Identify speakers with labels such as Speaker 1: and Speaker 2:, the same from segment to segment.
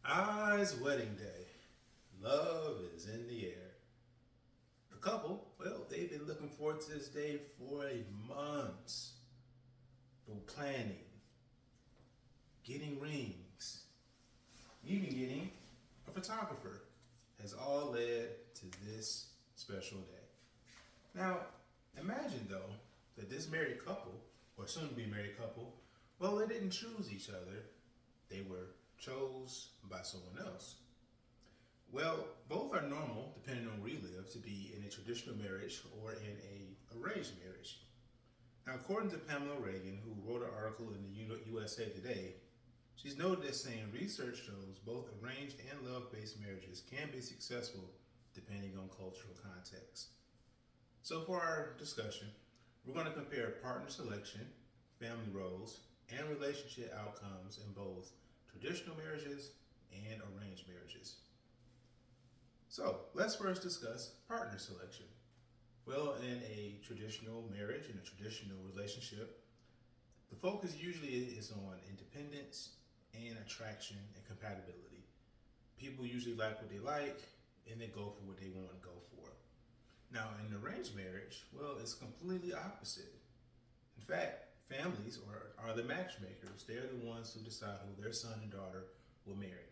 Speaker 1: It's wedding day. Love is in the air. The couple, well, they've been looking forward to this day for a months. For planning, getting rings, even getting a photographer has all led to this special day. Now, imagine though that this married couple, or soon to be married couple, well, they didn't choose each other, they were chose by someone else. Well, both are normal, depending on where you live, to be in a traditional marriage or in a arranged marriage. Now, according to Pamela Reagan, who wrote an article in the USA Today, she's noted as saying research shows both arranged and love-based marriages can be successful depending on cultural context. So, for our discussion, we're going to compare partner selection, family roles, and relationship outcomes in both traditional marriages and arranged marriages. So, let's first discuss partner selection. Well, in a traditional marriage, in a traditional relationship, the focus usually is on independence and attraction and compatibility. People usually like what they like and they go for what they want to go for. Now, in an arranged marriage, well, it's completely opposite. In fact, families are the matchmakers. They're the ones who decide who their son and daughter will marry.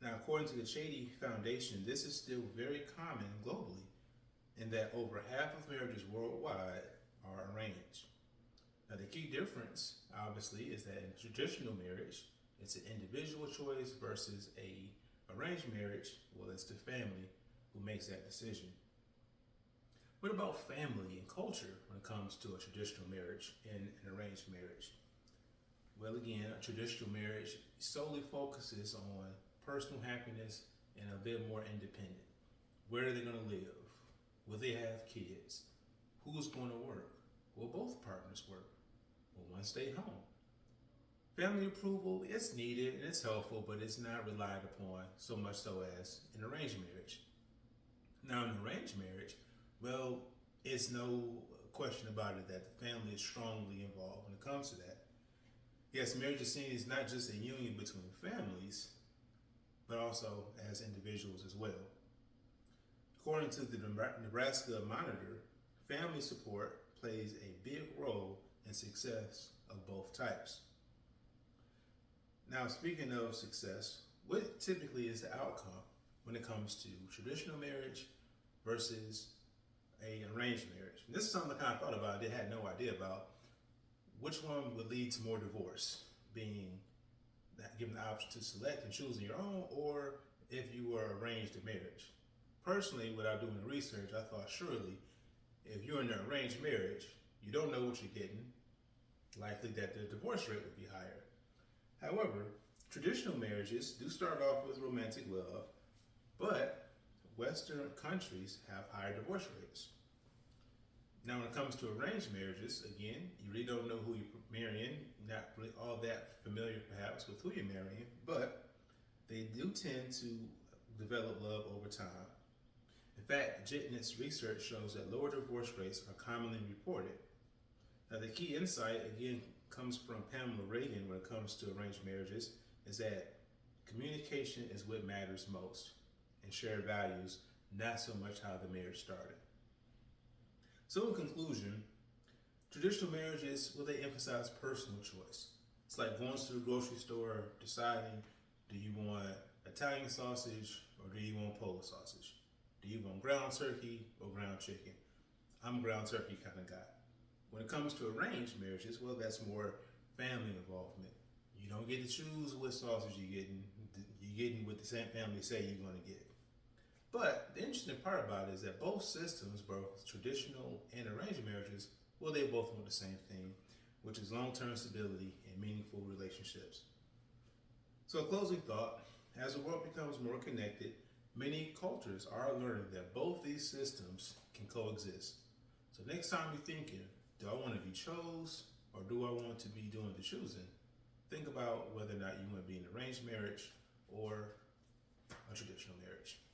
Speaker 1: Now, according to the Chady Foundation, this is still very common globally in that over half of marriages worldwide are arranged. Now, the key difference, obviously, is that in a traditional marriage, it's an individual choice versus a arranged marriage. Well, it's the family who makes that decision. What about family and culture when it comes to a traditional marriage and an arranged marriage? Well, again, a traditional marriage solely focuses on personal happiness and a bit more independent. Where are they going to live? Will they have kids? Who's going to work? Will both partners work? Will one stay home? Family approval is needed and it's helpful, but it's not relied upon so much so as an arranged marriage. Now, in arranged marriage, well, it's no question about it that the family is strongly involved when it comes to that. Yes, marriage is seen as not just a union between families, but also as individuals as well. According to the Nebraska Monitor, family support plays a big role in success of both types. Now, speaking of success, what typically is the outcome when it comes to traditional marriage versus a arranged marriage? And this is something I kind of thought about. I had no idea about which one would lead to more divorce, being given the option to select and choose on your own, or if you were arranged in marriage. Personally, without doing the research, I thought surely if you're in an arranged marriage, you don't know what you're getting, likely that the divorce rate would be higher. However, traditional marriages do start off with romantic love, but Western countries have higher divorce rates. Now, when it comes to arranged marriages, again, you really don't know who you're marrying, not really all that familiar perhaps with who you're marrying, but they do tend to develop love over time. In fact, JITNIS research shows that lower divorce rates are commonly reported. Now, the key insight, again, comes from Pamela Reagan when it comes to arranged marriages, is that communication is what matters most, and shared values, not so much how the marriage started. So, in conclusion, traditional marriages, well, they emphasize personal choice. It's like going to the grocery store, deciding, do you want Italian sausage or do you want Polish sausage? Do you want ground turkey or ground chicken? I'm a ground turkey kind of guy. When it comes to arranged marriages, well, that's more family involvement. You don't get to choose what sausage you're getting. You're getting what the same family say you're going to get. But the interesting part about it is that both systems, both traditional and arranged marriages, well, they both want the same thing, which is long-term stability and meaningful relationships. So, a closing thought: as the world becomes more connected, many cultures are learning that both these systems can coexist. So, next time you're thinking, do I want to be chose or do I want to be doing the choosing? Think about whether or not you want to be in an arranged marriage or a traditional marriage.